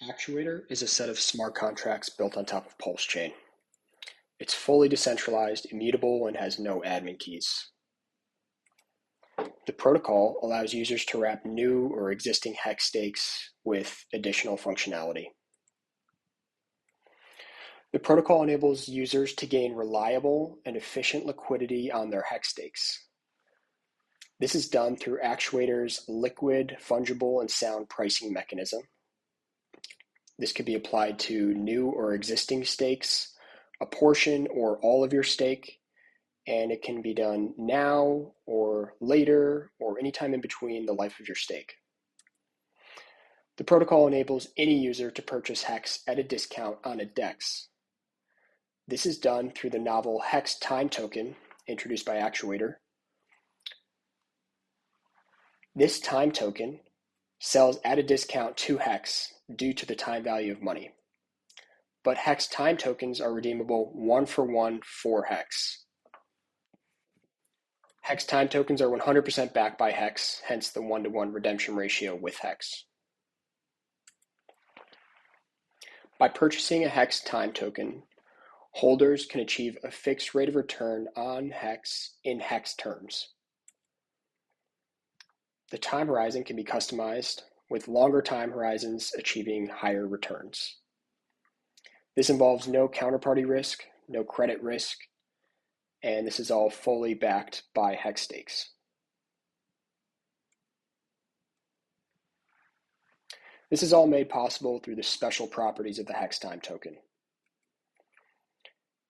Actuator is a set of smart contracts built on top of Pulse Chain. It's fully decentralized, immutable, and has no admin keys. The protocol allows users to wrap new or existing hex stakes with additional functionality. The protocol enables users to gain reliable and efficient liquidity on their hex stakes. This is done through Actuator's liquid, fungible, and sound pricing mechanism. This could be applied to new or existing stakes, a portion or all of your stake, and it can be done now or later or anytime in between the life of your stake. The protocol enables any user to purchase Hex at a discount on a DEX. This is done through the novel Hex Time Token introduced by Actuator. This time token sells at a discount to Hex due to the time value of money. But Hex time tokens are redeemable one for Hex. Hex time tokens are 100% backed by Hex, hence the 1-to-1 redemption ratio with Hex. By purchasing a Hex time token, holders can achieve a fixed rate of return on Hex in Hex terms. The time horizon can be customized, with longer time horizons achieving higher returns. This involves no counterparty risk, no credit risk, and this is all fully backed by Hex stakes. This is all made possible through the special properties of the Hex time token.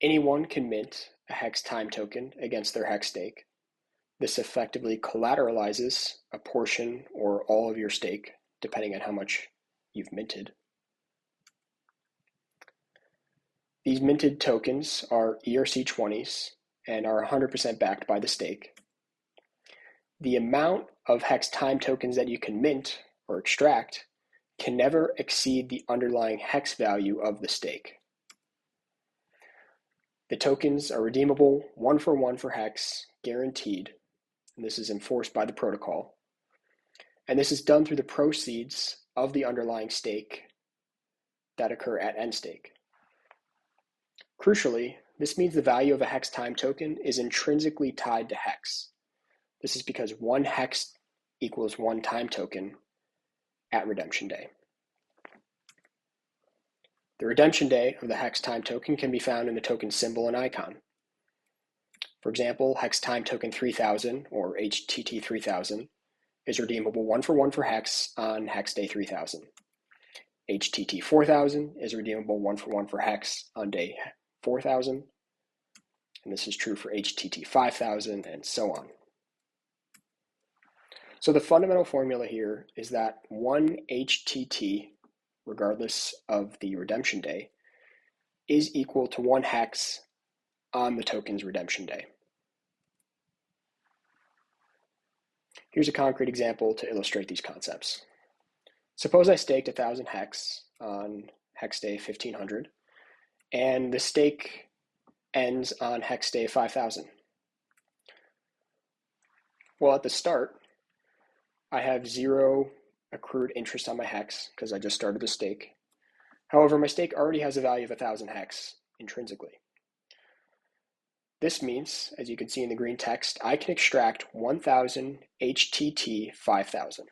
Anyone can mint a Hex time token against their Hex stake. This effectively collateralizes a portion or all of your stake, depending on how much you've minted. These minted tokens are ERC20s and are 100% backed by the stake. The amount of Hex time tokens that you can mint or extract can never exceed the underlying Hex value of the stake. The tokens are redeemable one for Hex, guaranteed, and this is enforced by the protocol. And this is done through the proceeds of the underlying stake that occur at end stake. Crucially, this means the value of a Hex time token is intrinsically tied to Hex. This is because one Hex equals one time token at redemption day. The redemption day of the Hex time token can be found in the token symbol and icon. For example, Hex time token 3000 or HTT 3000 is redeemable one for Hex on Hex day 3000. HTT 4000 is redeemable one for Hex on day 4000, and this is true for HTT 5000 and so on. So the fundamental formula here is that one HTT, regardless of the redemption day, is equal to one Hex on the token's redemption day. Here's a concrete example to illustrate these concepts. Suppose I staked 1,000 Hex on Hex day 1500, and the stake ends on Hex day 5000. Well, at the start, I have 0 accrued interest on my Hex because I just started the stake. However, my stake already has a value of 1,000 Hex intrinsically. This means, as you can see in the green text, I can extract 1,000 HTT 5000.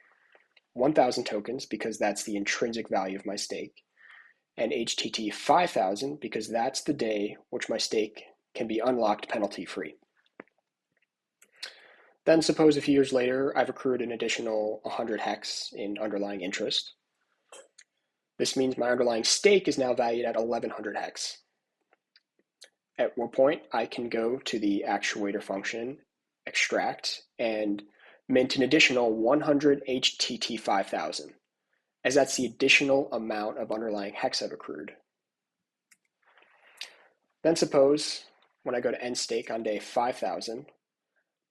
1,000 tokens because that's the intrinsic value of my stake, and HTT 5000 because that's the day which my stake can be unlocked penalty-free. Then suppose a few years later, I've accrued an additional 100 Hex in underlying interest. This means my underlying stake is now valued at 1,100 Hex. At what point I can go to the Actuator function, extract, and mint an additional 100 HTT 5000, as that's the additional amount of underlying Hex I've accrued. Then suppose when I go to end stake on day 5000,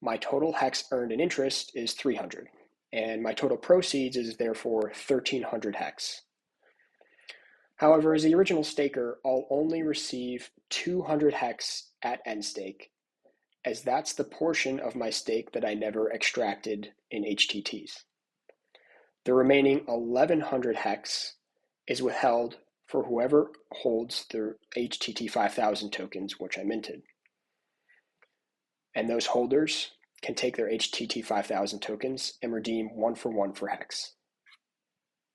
my total Hex earned in interest is 300, and my total proceeds is therefore 1,300 Hex. However, as the original staker, I'll only receive 200 Hex at end stake, as that's the portion of my stake that I never extracted in HTTs. The remaining 1,100 Hex is withheld for whoever holds the HTT 5000 tokens, which I minted. And those holders can take their HTT 5000 tokens and redeem 1 for 1 for Hex.